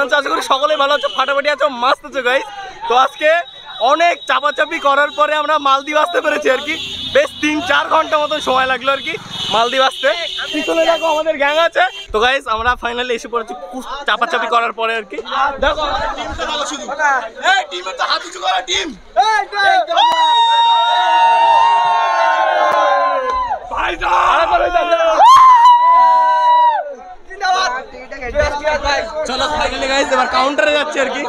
আছো? আশা করি সকলেই ভালো আছো, ফাটাফাটি আছো, মাস্ত আছো গাইস। তো আজকে অনেক চাপাচাপি করার পরে আমরা মালদ্বীপ আসতে পেরেছি আর কি। বেশ 3-4 ঘন্টা মতো সময় লাগলো আর কি মালদ্বীপ আসতে। পিছনে দেখো আমাদের গ্যাং আছে। তো গাইস আমরা ফাইনালি এসে পড়েছি চাপাচাপি করার পরে আর কি। দেখো আমাদের টিমটা দেখো শুধু, এই টিমের তো হাত উঁচু করা টিম। চলো ফাইনালি গাইস এবার কাউন্টারে যাচ্ছে আর কি।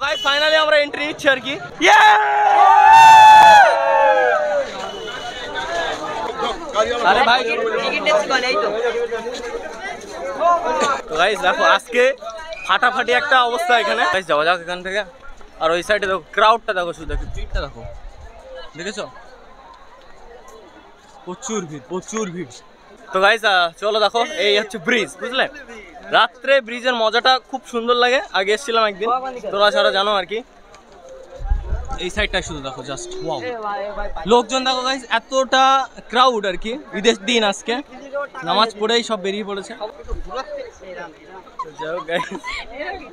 গাইস ফাইনালি আমরা এন্ট্রি নিচ্ছি আর কি। আরে ভাই তো গাইস দেখো আজকে ফাটাফাটি একটা অবস্থা এখানে। গাইস যাওয়া যাক এখান থেকে। আর ওই সাইডে দেখো ক্রাউডটা দেখো, শুধু দেখো ভিড়টা দেখো, দেখেছো প্রচুর ভিড় প্রচুর ভিড়। তো গাইস চলো দেখো এই হচ্ছে ব্রিজ, বুঝলে রাত্রে ব্রিজের মজাটা খুব সুন্দর লাগে। আগে এসেছিলাম একদিন, তোরা সারা জানো আর কি। এই সাইডটা শুধু দেখো জাস্ট ওয়াও, লোকজন দেখো গাইস এতটা ক্রাউড আর কি। ঈদের দিন আজকে নামাজ পড়েই সব বেরিয়ে পড়েছে।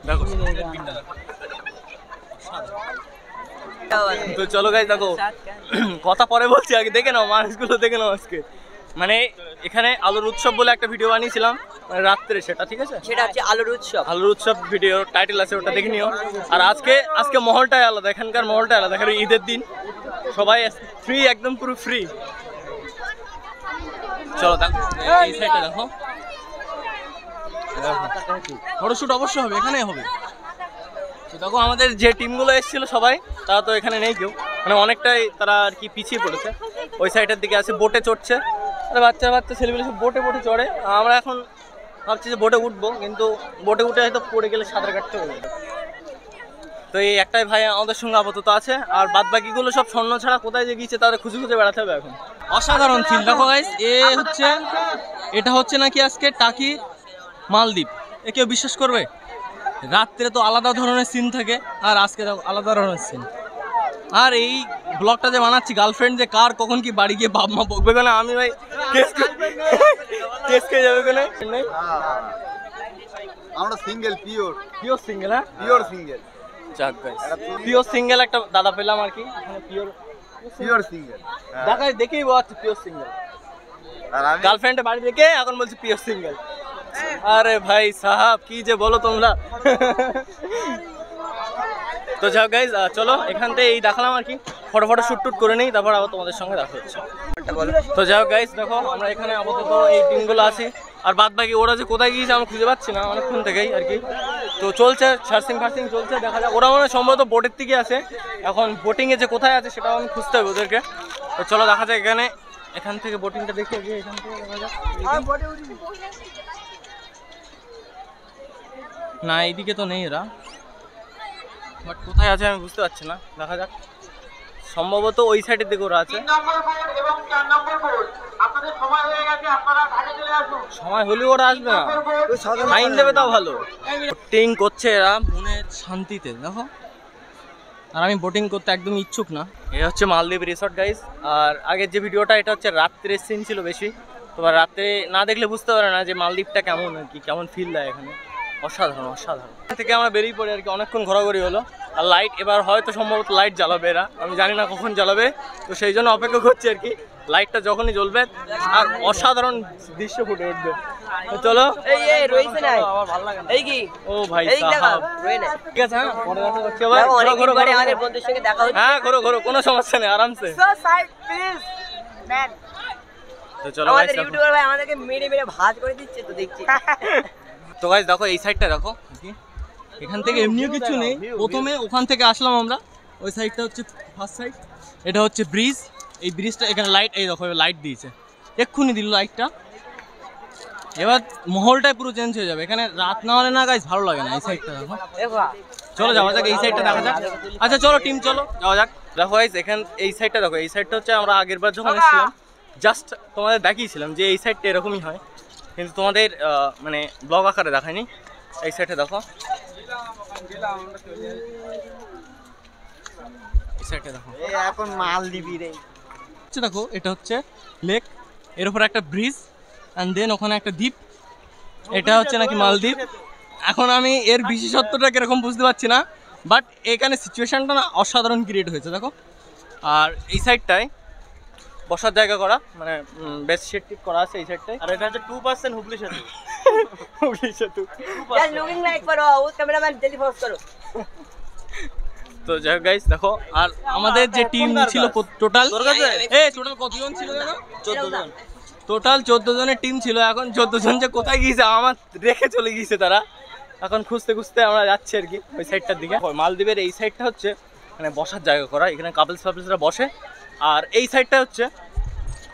দেখো তো চলো গাইস দেখো কথা পরে বলছি, আগে দেখে নাও মানুষগুলো দেখে নাও। আজকে মানে এখানে আলোর উৎসব বলে একটা ভিডিও বানিয়েছিলাম মানে রাত্রে, সেটা ঠিক আছে, সেটা হচ্ছে আলোর উৎসব। আলোর উৎসব ভিডিও টাইটেল আছে, ওটা দেখে নিও। আর আজকে মহলটাই আলাদা, এখানকার মহলটাই আলাদা। এখানে ঈদের দিন সবাই ফ্রি, একদম পুরো ফ্রি। চলো দেখো এই সাইডটা দেখো, ফটোশুট অবশ্যই হবে, এখানেই হবে। দেখো আমাদের যে টিমগুলো এসেছিল সবাই তারা তো এখানে নেই কেউ, মানে অনেকটাই তারা আর কি পিছিয়ে পড়েছে। ওই সাইডের দিকে আছে, বোটে চড়ছে, বাচ্চা ছেলেগুলো সব বোটে চড়ে। আমরা এখন ভাবছি যে বোটে উঠবো, কিন্তু বোটে উঠে হয়তো পড়ে গেলে সাঁতার কাটতে হবে। তো এই একটাই ভাই আমাদের সঙ্গে আপাতত আছে, আর বাদ বাকিগুলো সব স্বর্ণ ছাড়া কোথায় যে গিয়েছে তাদের খুঁজে বেড়াতে হবে এখন। অসাধারণ ফিল দেখো গাইস, এটা হচ্ছে নাকি আজকে টাকি মালদ্বীপ। এ কেউ বিশ্বাস করবে? রাত্রে তো আলাদা ধরনের সিন থাকে, আর আজকে আলাদা ধরনের সিন। আর এই ব্লগটা যে বানাচ্ছি, গার্লফ্রেন্ড যে কার কখন কি বাড়ি গিয়ে বাপ মা বকবে কেন, আমি ভাই কেস খেয়ে যাবে কেন। আমরা সিঙ্গেল, পিওর সিঙ্গেল। হ্যাঁ পিওর সিঙ্গেল। যাক গাইস পিওর সিঙ্গেল একটা দাদা পেলাম আর কি এখানে। পিওর সিঙ্গেল দেখেই বলছে পিওর সিঙ্গেল। গার্লফ্রেন্ডের বাড়ি দেখে এখন বলছি পিওর সিঙ্গেল। আরে ভাই সাহাব কি যে বলো তোমরা। তো যাও গাইজ চলো এখান থেকে এই দেখালাম আর কি, ফটো শুট করে নেই, তারপর আবার তোমাদের সঙ্গে দেখা হচ্ছে। তো যাও গাইজ দেখো আমরা এখানে আপাতত এই টিমগুলো আছি, আর বাদ বাকি ওরা যে কোথায় গিয়েছে আমরা খুঁজে পাচ্ছি না অনেকক্ষণ থেকেই আর কি। তো চলছে সার্চিং চলছে, দেখা যাক। ওরা মানে সম্ভবত বোটের দিকে আছে, এখন বোটিংয়ে যে কোথায় আছে সেটাও আমি খুঁজতে হবে ওদেরকে। তো চলো দেখা যাক এখান থেকে বোটিংটা দেখে গিয়ে এখান থেকে দেখা যাক। না এইদিকে তো নেই এরা, বাট কোথায় আছে আমি বুঝতে পারছি না, দেখা যাক। সম্ভবত ওই সাইডের দিকে ওরা আছে। সময় হলেও ওরা আসবে না, ফাইন দেবে তাও ভালো। বোটিং করছে এরা মনের শান্তিতে দেখো, আর আমি বোটিং করতে একদম ইচ্ছুক না। এই হচ্ছে মালদ্বীপ রিসর্ট গাইস। আর আগের যে ভিডিওটা এটা হচ্ছে রাত্রের সিন ছিল বেশি, তোমার রাত্রে না দেখলে বুঝতে পারে না যে মালদ্বীপটা কেমন আর কি, কেমন ফিল দেয় এখানে। অসাধারণ অসাধারণ। থেকে আমরা বেরিয়ে পড়ি আর কি, অনেকক্ষণ ঘোরাঘুরি হলো। আর লাইট এবার হয়তো সম্ভবত লাইট জ্বালাবে এরা, আমি জানি না কখন জ্বালাবে, তো সেই জন্য অপেক্ষা করছি আর কি। লাইটটা যখনই জ্বলবে আর অসাধারণ দৃশ্য ফুটে উঠবে। চলো আমার ভালো লাগে এই কি ও ভাই ঠিক আছে। হ্যাঁ পরে দেখা হচ্ছে ভাই, আমাদের বন্ধুদের সঙ্গে দেখা হচ্ছে। হ্যাঁ ঘোরো কোনো সমস্যা নেই, আরামসে। তো চলো আমাদের ইউটিউবার ভাই আমাদেরকে মেরে ভাজ করে দিচ্ছে তো দেখছি। তো গাইস দেখো এই সাইডটা দেখো, এখান থেকে এমনিও কিছু নেই। প্রথমে ওখান থেকে আসলাম আমরা, ওই সাইডটা হচ্ছে ফার্স্ট সাইড, এটা হচ্ছে ব্রিজ। এই ব্রিজটা এখানে লাইট, এই দেখো লাইট দিয়েছে, এক্ষুনি দিল লাইটটা। এবার মহলটাই পুরো চেঞ্জ হয়ে যাবে। এখানে রাত না হলে না গাইস ভালো লাগে না। এই সাইডটা দেখো, চলো যাওয়া যাক এই সাইডটা দেখা যাক। আচ্ছা চলো টিম চলো যাওয়া যাক। দেখো গাইস এখান এই সাইডটা দেখো, এই সাইডটা হচ্ছে আমরা আগের বার যখন এসেছিলাম জাস্ট তোমাদের দেখিয়েছিলাম যে এই সাইডটা এরকমই হয়, কিন্তু তোমাদের মানে ব্লগ আকারে দেখায়নি। এই সাইডে দেখো, এই সাইডে দেখো, এখন মালদ্বীপের রে। দেখো এটা হচ্ছে লেক, এর উপর একটা ব্রিজ, অ্যান্ড দেন ওখানে একটা দ্বীপ, এটা হচ্ছে নাকি মালদ্বীপ। এখন আমি এর বিশেষত্বটা কিরকম বুঝতে পারছি না, বাট এখানে সিচুয়েশানটা না অসাধারণ ক্রিয়েট হয়েছে দেখো। আর এই সাইডটায় বসার জায়গা করা, মানে বেশ শেড টিপ করা আছে এই সাইডটায়। আর এটা হচ্ছে 2% হুগলি সেতু। হুগলি সেতু। Just looking like for वो कैमरामैन जल्दी फोकस करो। তো যাই হোক গাইস দেখো, আর আমাদের যে টিম ছিল টোটাল টোটাল কতজন ছিল জানো? 14 জন। টোটাল 14 জনের টিম ছিল। এখন 14 জন যে কোথায় গিয়েছে আমার রেখে চলে গিয়েছে তারা, এখন খুঁজতে খুঁজতে আমরা যাচ্ছি আর কি ওই সাইডটার দিকে। মালদ্বীপের এই সাইডটা হচ্ছে মানে বসার জায়গা করা, এখানে কাপলসরা বসে। আর এই সাইডটা হচ্ছে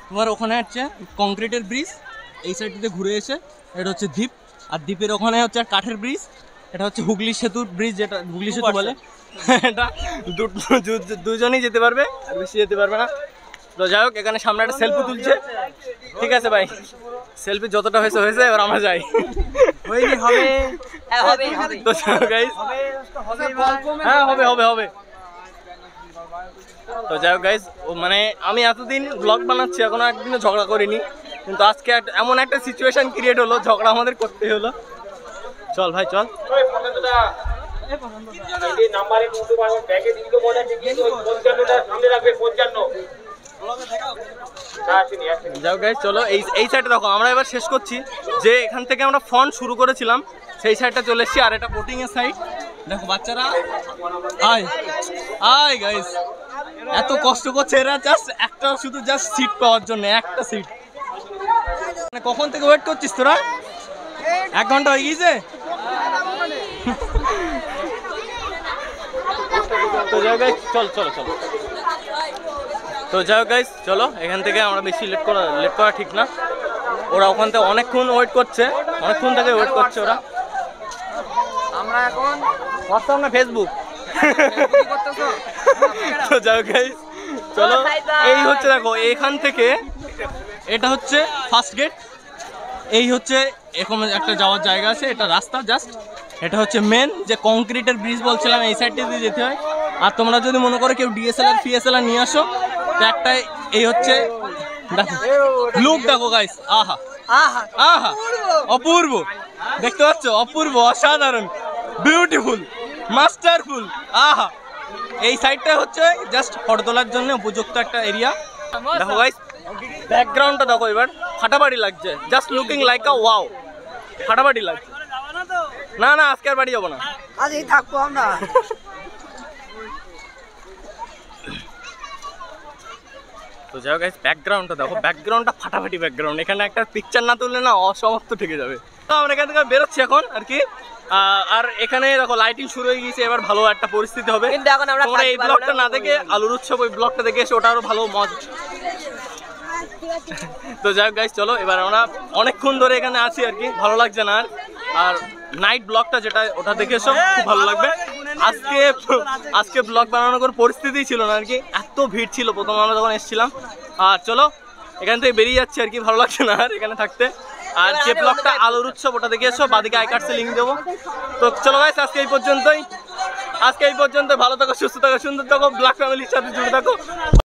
তোমার ওখানে হচ্ছে কংক্রিটের ব্রিজ, এই সাইডটাতে ঘুরে এসে এটা হচ্ছে দ্বীপ। আর দ্বীপের ওখানে হচ্ছে কাঠের ব্রিজ, এটা হচ্ছে হুগলি সেতুর ব্রিজ, যেটা হুগলি সেতু বলে। এটা দুজনেই যেতে পারবে, আর বেশি যেতে পারবে না। তো যাই হোক, এখানে সামনে একটা সেলফি তুলছে। ঠিক আছে ভাই, সেলফি যতটা হয়েছে হয়েছে, এবার আমরা যাই। হয়নি হবে। হ্যাঁ হবে হবে। তো গাইস, হ্যাঁ হবে হবে হবে। তো যাই হোক গাইস, মানে আমি এতদিন ব্লগ বানাচ্ছি, এখনো একদিনও ঝগড়া করিনি, কিন্তু আজকে এমন একটা সিচুয়েশন ক্রিয়েট হলো, ঝগড়া আমাদের করতে হলো। চল ভাই চল। যাও গাইস চলো, এই সাইডে দেখো। আমরা এবার শেষ করছি, যে এখান থেকে আমরা ফন শুরু করেছিলাম সেই সাইডটা চলে এসেছি। আর এটা বোটিং এর সাইড দেখো, বাচ্চারা আয় আয় গাইস, এত কষ্ট করছে এরা জাস্ট একটা শুধু জাস্ট সিট পাওয়ার জন্য, একটা সিট। মানে কখন থেকে ওয়েট করছিস তোরা? 1 ঘন্টা হয়ে গিয়েছে। তো যাও গাইস, চল চলো চলো। তো যাও গাইস চলো, এখান থেকে আমরা বেশি লেট করা ঠিক না। ওরা ওখান থেকে অনেকক্ষণ ওয়েট করছে, অনেকক্ষণ থেকে ওয়েট করছে ওরা। আমরা এখন হোয়াটসঅ্যাপ না ফেসবুক? তো যাও গাইস চলো, এই হচ্ছে দেখো এখান থেকে, এটা হচ্ছে ফার্স্ট গেট। এই হচ্ছে এরকম একটা যাওয়ার জায়গা আছে, এটা রাস্তা জাস্ট। এটা হচ্ছে মেন যে কংক্রিটের ব্রিজ বলছিলাম, এই সাইডটা দিয়ে যেতে হয়। আর তোমরা যদি মনে করো কেউ ডিএসএলআর নিয়ে আসো, তো একটাই এই হচ্ছে দেখো, লুক দেখো গাইস, আহা আহা আহা অপূর্ব, দেখতে পাচ্ছ? অপূর্ব, অসাধারণ, বিউটিফুল, মাস্টারফুল, আহা। এই সাইডটা হচ্ছে জাস্ট ফটো তোলার জন্য উপযুক্ত একটা এরিয়া। দেখো গাইস, ব্যাকগ্রাউন্ডটা দেখো, এবার ফাটাফাটি লাগছে, জাস্ট লুকিং লাইক আ ওয়াও, ফাটাফাটি লাগছে। না না, আজকে আর বাড়ি যাবো না, আজই থাকবো আমরা। তো যাই হোক গাইস, ব্যাকগ্রাউন্ডটা দেখো, ব্যাকগ্রাউন্ডটা ফাটাফাটি ব্যাকগ্রাউন্ড। এখানে একটা পিকচার না তুললে না অসমাপ্ত থেকে যাবে। তো আমরা এখান থেকে বেরোচ্ছি এখন আর কি। আর এখানে দেখো লাইটিং শুরু হয়ে গিয়েছে, এবার ভালো একটা পরিস্থিতি হবে। কিন্তু এখন আমরা তোমরা এই ব্লগটা না দেখে আলুর উৎসব ওই ব্লগটা দেখে এসে ওটা আরো ভালো মজা। তো যাই হোক গাইস চলো, এবার আমরা অনেকক্ষণ ধরে এখানে আছি আর কি, ভালো লাগছে না আর। আর নাইট ব্লগটা যেটা, ওটা দেখে এসো, খুব ভালো লাগবে। আজকে ব্লগ বানানোর কোনো পরিস্থিতি ছিল না আর কি, এত ভিড় ছিল প্রথম আমরা যখন এসেছিলাম। আর চলো এখান থেকে বেরিয়ে যাচ্ছি আর কি, ভালো লাগছে না আর এখানে থাকতে। আর যে ব্লগটা আলোর উৎসব, ওটা দেখে এসো, বাদিকে আইকার্ডসে লিঙ্ক দেবো। তো চলো গাইস, আজকে এই পর্যন্তই। ভালো থাকো, সুস্থ থাকো, সুন্দর থাকো, ব্লগ ফ্যামিলির সাথে জুড়ে থাকো।